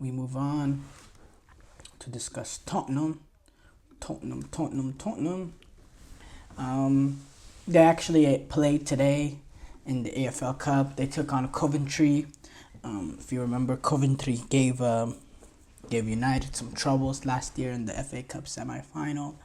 we move on to discuss Tottenham. Tottenham. Um, they actually played today in the AFL Cup. They took on Coventry. If you remember, Coventry gave United some troubles last year in the FA Cup semi-final.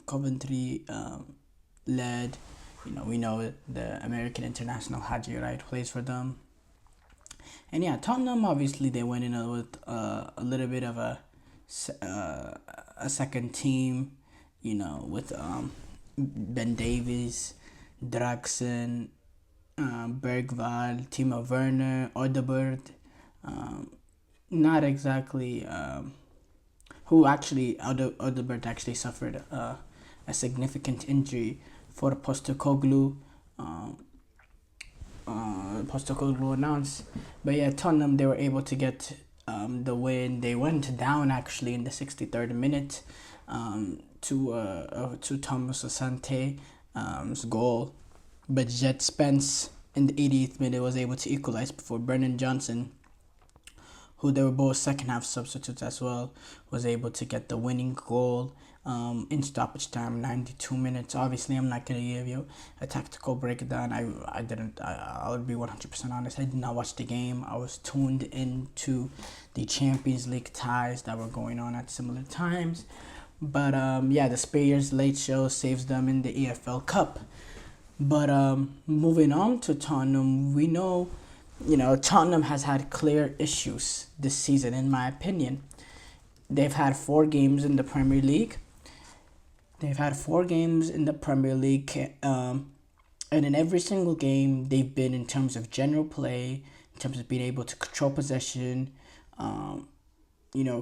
Coventry led, we know the American international Haji Wright plays for them. And yeah, Tottenham, obviously they went in with a little bit of a second team, with Ben Davies, Draxen, Bergvall, Timo Werner, Odegaard. Not exactly who actually Odegaard actually suffered a significant injury for Postecoglou. Postecoglou announced, but yeah, Tottenham, they were able to get the win. They went down actually in the 63rd minute to Thomas Asante's goal, but Jet Spence in the 80th minute was able to equalize before Brennan Johnson, who they were both second half substitutes as well, was able to get the winning goal in stoppage time, 92 minutes. Obviously, I'm not going to give you a tactical breakdown. I would be 100% honest. I did not watch the game. I was tuned into the Champions League ties that were going on at similar times. But yeah, the Spurs late show saves them in the EFL Cup. But moving on to Tottenham, we know, Tottenham has had clear issues this season, in my opinion. They've had 4 games in the Premier League. And in every single game, they've been, in terms of general play, in terms of being able to control possession,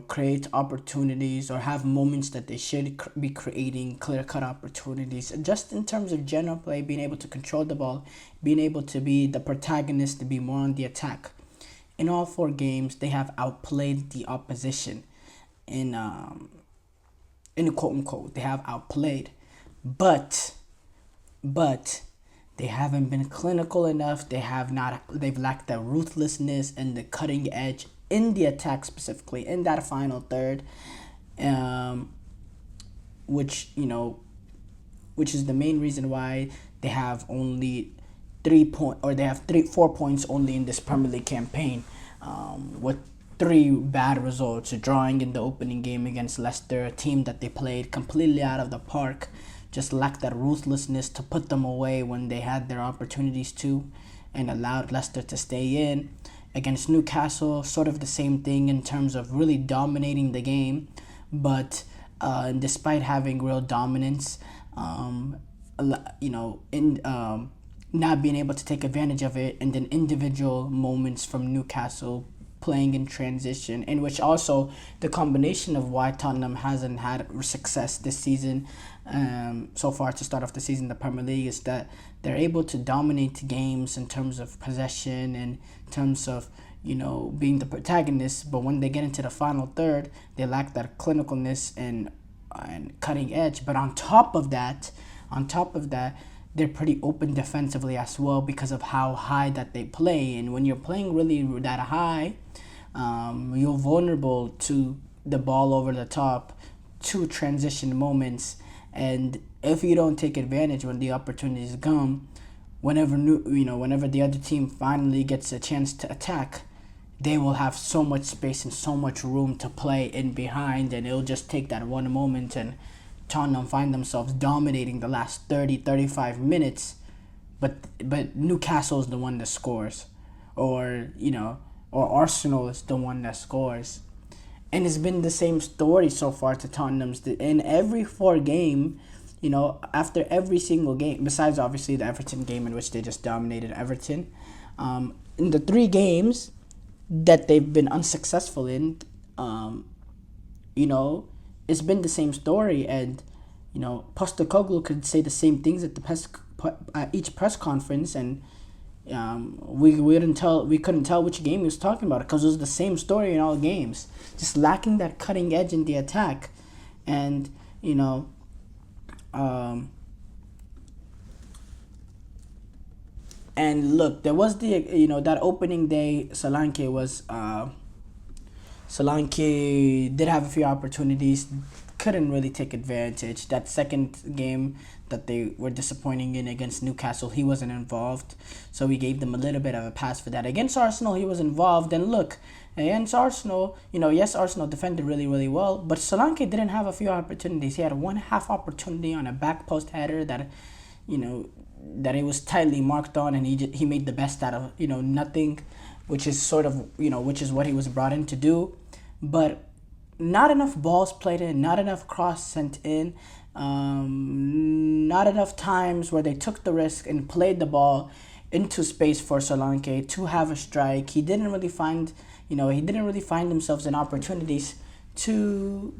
create opportunities or have moments that they should be creating, clear-cut opportunities. Just in terms of general play, being able to control the ball, being able to be the protagonist, to be more on the attack. In all 4 games, they have outplayed the opposition. In quote unquote, they have outplayed, but they haven't been clinical enough. They've lacked the ruthlessness and the cutting edge in the attack, specifically in that final third, which is the main reason why they have only 4 points only in this Premier League campaign, with 3 bad results, drawing in the opening game against Leicester, a team that they played completely out of the park, just lacked that ruthlessness to put them away when they had their opportunities to, and allowed Leicester to stay in. Against Newcastle, sort of the same thing in terms of really dominating the game, but despite having real dominance, not being able to take advantage of it, and then individual moments from Newcastle playing in transition, in which also the combination of why Tottenham hasn't had success this season so far to start off the season in the Premier League is that they're able to dominate games in terms of possession and in terms of being the protagonist, but when they get into the final third, they lack that clinicalness and cutting edge. But on top of that, they're pretty open defensively as well because of how high that they play. And when you're playing really that high, you're vulnerable to the ball over the top, to transition moments, and if you don't take advantage when the opportunities come, whenever the other team finally gets a chance to attack, they will have so much space and so much room to play in behind, and it'll just take that one moment, and Tottenham find themselves dominating the last 30-35 minutes, but Newcastle is the one that scores, or Arsenal is the one that scores. And it's been the same story so far to Tottenham's. In every 4 game, after every single game, besides obviously the Everton game in which they just dominated Everton, in the 3 games that they've been unsuccessful in, it's been the same story. And Postecoglou could say the same things at each press conference, and we couldn't tell which game he was talking about, because it was the same story in all games, just lacking that cutting edge in the attack. And and look, there was the that opening day, Solanke was Solanke did have a few opportunities, couldn't really take advantage. That second game that they were disappointing in against Newcastle, he wasn't involved, so we gave them a little bit of a pass for that. Against Arsenal, he was involved, and look, against Arsenal, yes, Arsenal defended really, really well, but Solanke didn't have a few opportunities. He had one half opportunity on a back post header that, that it was tightly marked on, and he made the best out of nothing, which is sort of which is what he was brought in to do, but not enough balls played in, not enough cross sent in, not enough times where they took the risk and played the ball into space for Solanke to have a strike. He didn't really find himself in opportunities to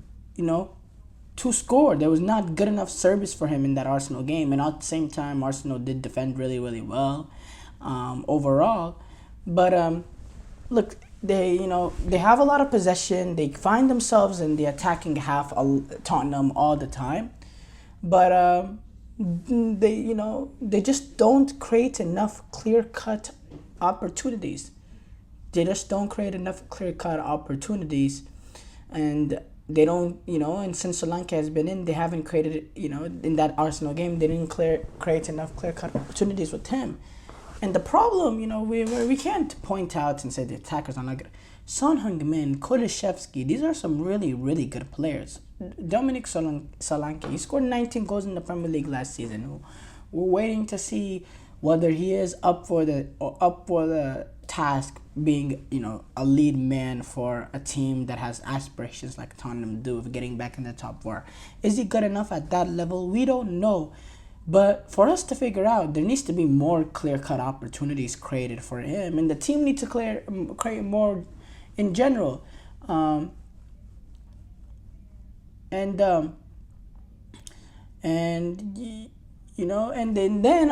score. There was not good enough service for him in that Arsenal game, and at the same time, Arsenal did defend really, really well overall. But look, they have a lot of possession. They find themselves in the attacking half of Tottenham all the time, but they just don't create enough clear-cut opportunities. They just don't create enough clear-cut opportunities, and they don't, and since Solanke has been in, they haven't created, in that Arsenal game, they didn't create enough clear-cut opportunities with him. And the problem, we can't point out and say the attackers are not good. Son Heung-min, Kulusevski, these are some really, really good players. Dominic Solanke, he scored 19 goals in the Premier League last season. We're waiting to see whether he is up for the task being, a lead man for a team that has aspirations like Tottenham do of getting back in the top four. Is he good enough at that level? We don't know. But for us to figure out, there needs to be more clear-cut opportunities created for him, and the team needs to create more in general. And then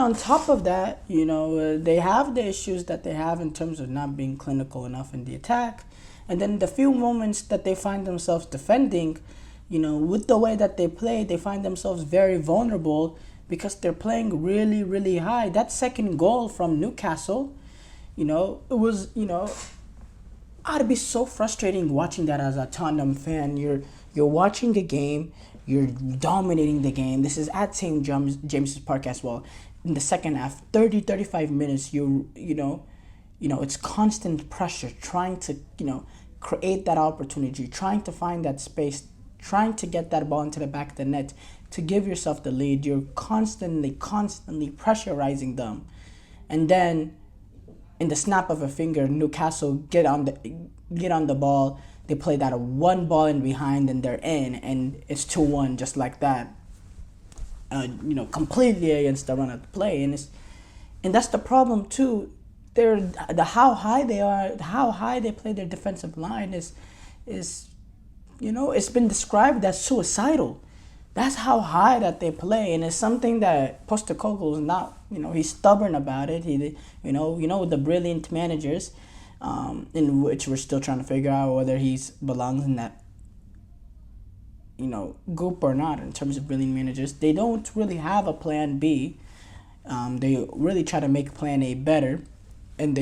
on top of that, they have the issues that they have in terms of not being clinical enough in the attack, and then the few moments that they find themselves defending, with the way that they play, they find themselves very vulnerable because they're playing really, really high. That second goal from Newcastle, it was, I'd be so frustrating watching that as a Tottenham fan. You're watching a game, you're dominating the game. This is at St. James's Park as well. In the second half, 35 minutes, it's constant pressure, trying to, create that opportunity, trying to find that space, trying to get that ball into the back of the net to give yourself the lead. You're constantly pressurizing them. And then in the snap of a finger, Newcastle get on the ball. They play that one ball in behind and they're in, and it's 2-1 just like that. Completely against the run of the play, and that's the problem too. How high they play their defensive line is it's been described as suicidal. That's how high that they play, and it's something that Postecoglou is not. He's stubborn about it. The brilliant managers, in which we're still trying to figure out whether he belongs in that, group or not. In terms of brilliant managers, they don't really have a plan B. They really try to make plan A better, and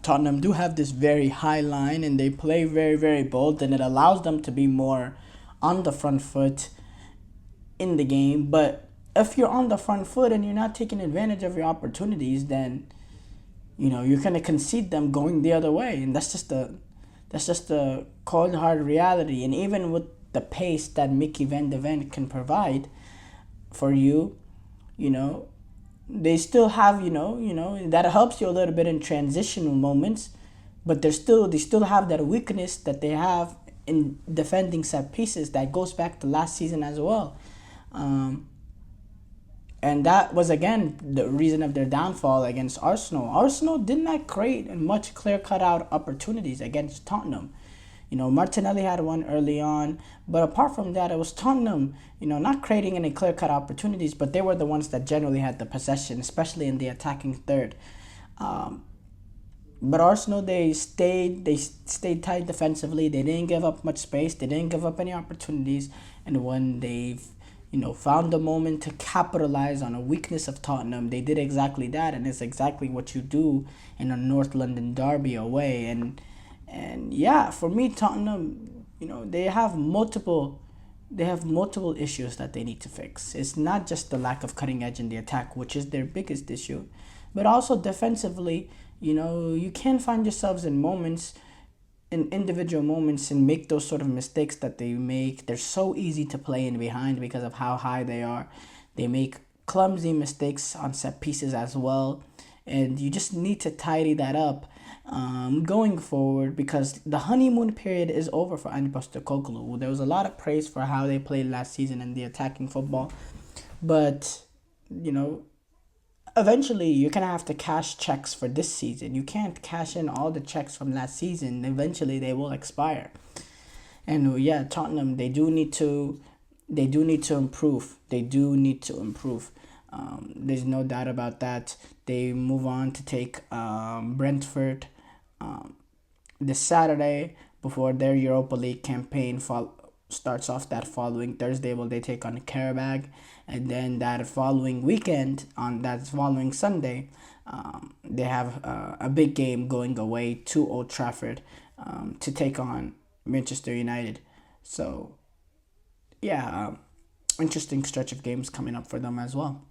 Tottenham do have this very high line, and they play very, very bold, and it allows them to be more on the front foot in the game. But if you're on the front foot and you're not taking advantage of your opportunities, then you're gonna concede them going the other way, and that's just the cold hard reality. And even with the pace that Mickey Van de Ven can provide for you, they still have that helps you a little bit in transitional moments, but they still have that weakness that they have in defending set pieces that goes back to last season as well. And that was, again, the reason of their downfall against Arsenal. Arsenal did not create much clear-cut out opportunities against Tottenham. Martinelli had one early on, but apart from that, it was Tottenham, not creating any clear-cut opportunities, but they were the ones that generally had the possession, especially in the attacking third. But Arsenal, they stayed tight defensively. They didn't give up much space. They didn't give up any opportunities. And when they've found the moment to capitalize on a weakness of Tottenham, they did exactly that, and it's exactly what you do in a North London derby away. And And yeah, for me, Tottenham, they have multiple issues that they need to fix. It's not just the lack of cutting edge in the attack, which is their biggest issue, but also defensively. You can find yourselves in individual moments and make those sort of mistakes that they make. They're so easy to play in behind because of how high they are. They make clumsy mistakes on set pieces as well, and you just need to tidy that up going forward, because the honeymoon period is over for Ange Postecoglou. There was a lot of praise for how they played last season in the attacking football, but you know eventually you're gonna have to cash checks for this season. You can't cash in all the checks from last season. Eventually they will expire. And yeah, Tottenham, they do need to improve. They do need to improve. There's no doubt about that. They move on to take Brentford this Saturday before their Europa League campaign starts off that following Thursday. Will they take on Karabag, and then that following weekend, on that following Sunday, they have a big game going away to Old Trafford to take on Manchester United. So yeah, interesting stretch of games coming up for them as well.